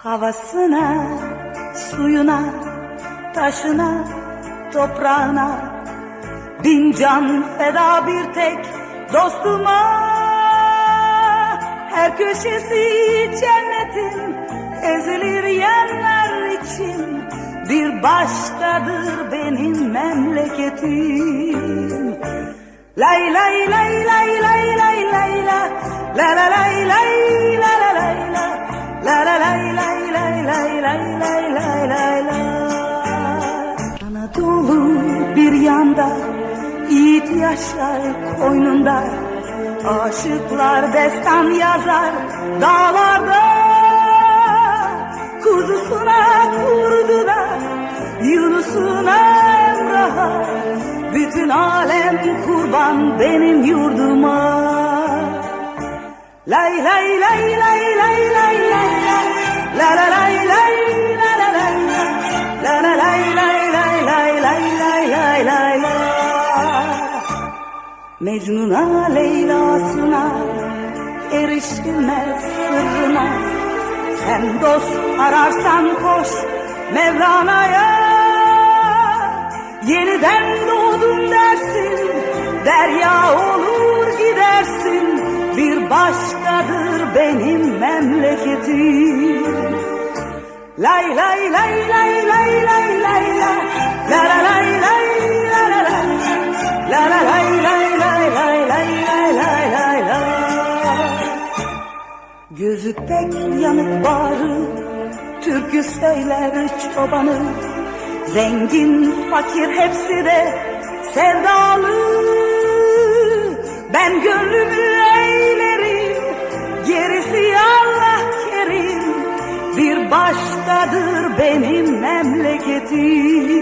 Havasına, suyuna, taşına, toprağına bin can feda bir tek dostuma. Her köşesi cennetin ezilir yerler için bir başkadır benim memleketim. Lay lay lay lay lay lay lay la la la lay lay la la lay la la la lay lay lay lay lay lay lay lay la. Anadolu bir yanda, yiğit yaşlar koynunda, aşıklar destan yazar dağlarda. Kuzusuna kurduna, Yunus'una Emrah'a, bütün alem kurban benim yurduma. Lay lay lay lay lay lay lay la la lay lay la la lay la la lay lay lay lay lay lay lay lay la. Mecnun'a Leyla'sına erişilmez sırrına, sen dost ararsan koş Mevlana'ya. Yeniden doğdum dersin, derya olur gidersin, bir başkadır benim memleketim. Lay lay lay lay lay lay lay la la la lay lay la la la la la lay lay lay lay lay lay lay lay la. Gözü pek yanık bağrı, türkü söyler çobanı, zengin fakir hepsi de sevdalı. Ben gönlümü eğlerim, gerisi Allah kerim, bir başkadır benim memleketim.